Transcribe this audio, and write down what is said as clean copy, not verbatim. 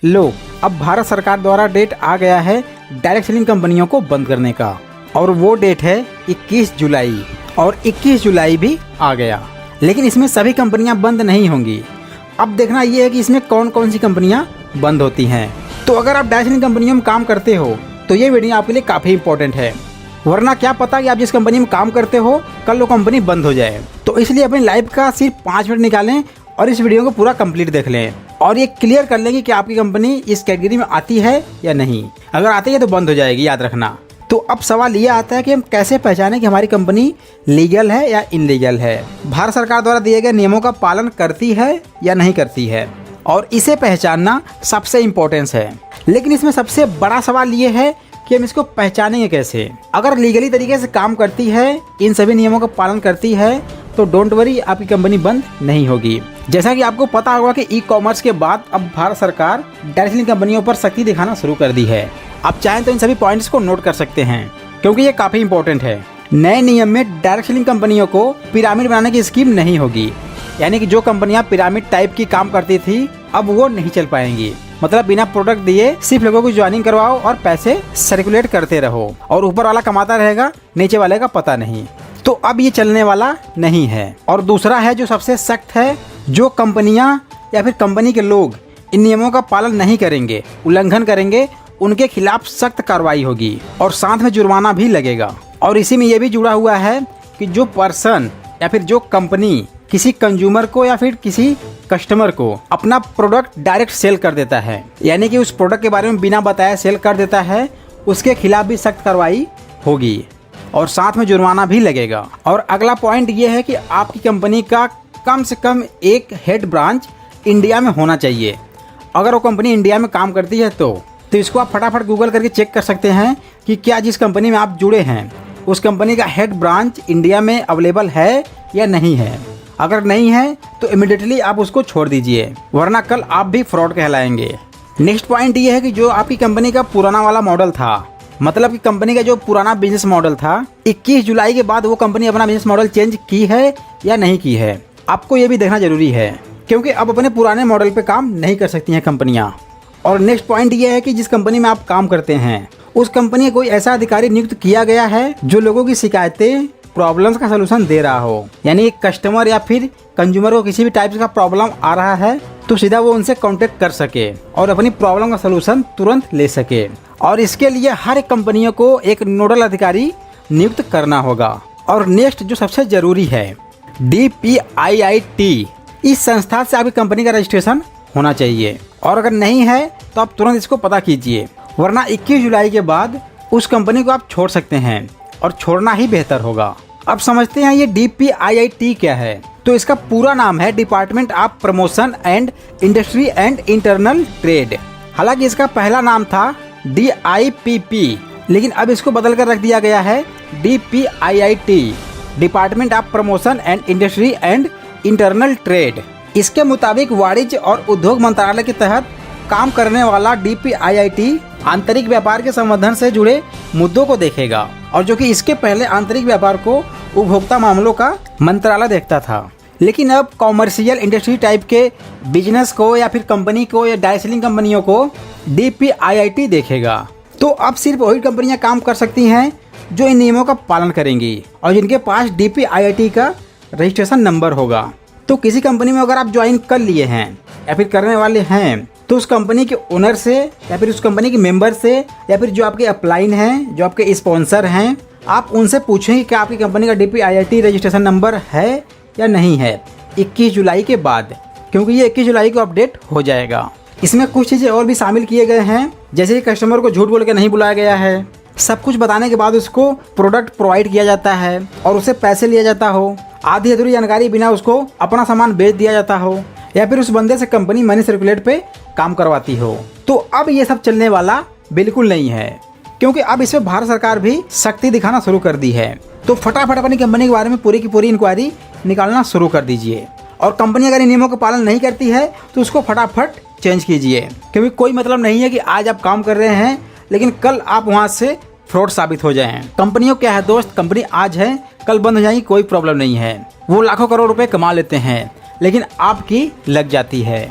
लो, अब भारत सरकार द्वारा डेट आ गया है डायरेक्ट सेलिंग कंपनियों को बंद करने का, और वो डेट है 21 जुलाई। और 21 जुलाई भी आ गया, लेकिन इसमें सभी कंपनियां बंद नहीं होंगी। अब देखना ये है कि इसमें कौन कौन सी कंपनियां बंद होती हैं। तो अगर आप डायरेक्ट सेलिंग कंपनियों में काम करते हो तो ये वीडियो आपके लिए काफ़ी इंपॉर्टेंट है, वरना क्या पता कि आप जिस कंपनी में काम करते हो कल वो कंपनी बंद हो जाए। तो इसलिए अपनी लाइफ का सिर्फ 5 मिनट निकालें और इस वीडियो को पूरा कंप्लीट देख लें और ये क्लियर कर लेंगे कि आपकी कंपनी इस कैटेगरी में आती है या नहीं। अगर आती है तो बंद हो जाएगी, याद रखना। तो अब सवाल ये आता है कि हम कैसे पहचानें कि हमारी कंपनी लीगल है या इनलीगल है, भारत सरकार द्वारा दिए गए नियमों का पालन करती है या नहीं करती है, और इसे पहचानना सबसे इम्पोर्टेंस है। लेकिन इसमें सबसे बड़ा सवाल ये है कि हम इसको पहचानेंगे कैसे। अगर लीगली तरीके से काम करती है, इन सभी नियमों का पालन करती है, तो डोंट वरी, आपकी कंपनी बंद नहीं होगी। जैसा कि आपको पता होगा कि ई कॉमर्स के बाद अब भारत सरकार डायरेक्ट सेलिंग कंपनियों पर सख्ती दिखाना शुरू कर दी है। आप चाहें तो इन सभी पॉइंट्स को नोट कर सकते हैं, क्योंकि ये काफ़ी इंपॉर्टेंट है। नए नियम में डायरेक्ट सेलिंग कंपनियों को पिरामिड बनाने की स्कीम नहीं होगी, यानी कि जो कंपनियां पिरामिड टाइप की काम करती थी अब वो नहीं चल पाएंगी। मतलब बिना प्रोडक्ट दिए सिर्फ लोगों को ज्वाइनिंग करवाओ और पैसे सर्कुलेट करते रहो, और ऊपर वाला कमाता रहेगा, नीचे वाले का पता नहीं। तो अब ये चलने वाला नहीं है। और दूसरा है जो सबसे सख्त है, जो कंपनियां या फिर कंपनी के लोग इन नियमों का पालन नहीं करेंगे, उल्लंघन करेंगे, उनके खिलाफ सख्त कार्रवाई होगी और साथ में जुर्माना भी लगेगा। और इसी में ये भी जुड़ा हुआ है कि जो पर्सन या फिर जो कंपनी किसी कंज्यूमर को या फिर किसी कस्टमर को अपना प्रोडक्ट डायरेक्ट सेल कर देता है, यानी कि उस प्रोडक्ट के बारे में बिना बताए सेल कर देता है, उसके खिलाफ भी सख्त कार्रवाई होगी और साथ में जुर्माना भी लगेगा। और अगला पॉइंट ये है कि आपकी कंपनी का कम से कम एक हेड ब्रांच इंडिया में होना चाहिए। अगर वो कंपनी इंडिया में काम करती है तो इसको आप फटाफट गूगल करके चेक कर सकते हैं कि क्या जिस कंपनी में आप जुड़े हैं उस कंपनी का हेड ब्रांच इंडिया में अवेलेबल है या नहीं है। अगर नहीं है तो इमीडिएटली आप उसको छोड़ दीजिए, वरना कल आप भी फ्रॉड कहलाएंगे। नेक्स्ट पॉइंट ये है कि जो आपकी कंपनी का पुराना वाला मॉडल था, मतलब कि कंपनी का जो पुराना बिजनेस मॉडल था, 21 जुलाई के बाद वो कंपनी अपना बिजनेस मॉडल चेंज की है या नहीं की है, आपको ये भी देखना जरूरी है, क्योंकि अब अपने पुराने मॉडल पे काम नहीं कर सकती हैं कंपनियां। और नेक्स्ट पॉइंट ये है कि जिस कंपनी में आप काम करते हैं उस कंपनी कोई ऐसा अधिकारी नियुक्त किया गया है जो लोगों की शिकायतें, प्रॉब्लम्स का सलूशन दे रहा हो, यानी कस्टमर या फिर कंज्यूमर को किसी भी टाइप का प्रॉब्लम आ रहा है तो सीधा वो उनसे कांटेक्ट कर सके और अपनी प्रॉब्लम का सलूशन तुरंत ले सके। और इसके लिए हर एक कंपनियों को एक नोडल अधिकारी नियुक्त करना होगा। और नेक्स्ट जो सबसे जरूरी है, DPIIT, इस संस्था से आपकी कंपनी का रजिस्ट्रेशन होना चाहिए, और अगर नहीं है तो आप तुरंत इसको पता कीजिए, वरना 21 जुलाई के बाद उस कंपनी को आप छोड़ सकते हैं और छोड़ना ही बेहतर होगा। अब समझते हैं ये DPIIT क्या है। तो इसका पूरा नाम है department of promotion and industry and internal trade. हालांकि इसका पहला नाम था DIPP, लेकिन अब इसको बदल कर रख दिया गया है DPIIT, department of promotion and industry and internal trade. इसके मुताबिक वाणिज्य और उद्योग मंत्रालय के तहत काम करने वाला DPIIT आंतरिक व्यापार के संवर्धन से जुड़े मुद्दों को देखेगा, और जो कि इसके पहले आंतरिक व्यापार को उपभोक्ता मामलों का मंत्रालय देखता था। लेकिन अब कॉमर्शियल इंडस्ट्री टाइप के बिजनेस को या फिर कंपनी को या डायरेक्ट सेलिंग कंपनियों को DPIIT देखेगा। तो अब सिर्फ वही कंपनियां काम कर सकती हैं जो इन नियमों का पालन करेंगी और जिनके पास DPIIT का रजिस्ट्रेशन नंबर होगा। तो किसी कंपनी में अगर आप ज्वाइन कर लिए हैं या फिर करने वाले हैं तो उस कंपनी के ओनर से या फिर उस कंपनी के मेंबर से या फिर जो आपके अपलाइन हैं, जो आपके स्पॉन्सर हैं, आप उनसे पूछें कि क्या आपकी कंपनी का DPIIT रजिस्ट्रेशन नंबर है या नहीं है 21 जुलाई के बाद, क्योंकि ये 21 जुलाई को अपडेट हो जाएगा। इसमें कुछ चीज़ें और भी शामिल किए गए हैं, जैसे कि कस्टमर को झूठ बोल के नहीं बुलाया गया है, सब कुछ बताने के बाद उसको प्रोडक्ट प्रोवाइड किया जाता है और उससे पैसे लिया जाता हो, आधी अधूरी जानकारी बिना उसको अपना सामान बेच दिया जाता हो, या फिर उस बंदे से कंपनी मनी सर्कुलेट पे काम करवाती हो। तो अब ये सब चलने वाला बिल्कुल नहीं है, क्योंकि अब इसमें भारत सरकार भी सख्ती दिखाना शुरू कर दी है। तो फटाफट अपनी कंपनी के बारे में पूरी की पूरी इंक्वायरी निकालना शुरू कर दीजिए, और कंपनी अगर इन नियमों का पालन नहीं करती है तो उसको फटाफट चेंज कीजिए, क्योंकि कोई मतलब नहीं है कि आज आप काम कर रहे हैं लेकिन कल आप वहाँ से फ्रॉड साबित हो जाएं। कंपनियों क्या है दोस्त, कंपनी आज है कल बंद हो जाएगी, कोई प्रॉब्लम नहीं है। वो लाखों करोड़ रुपए कमा लेते हैं लेकिन आपकी लग जाती है।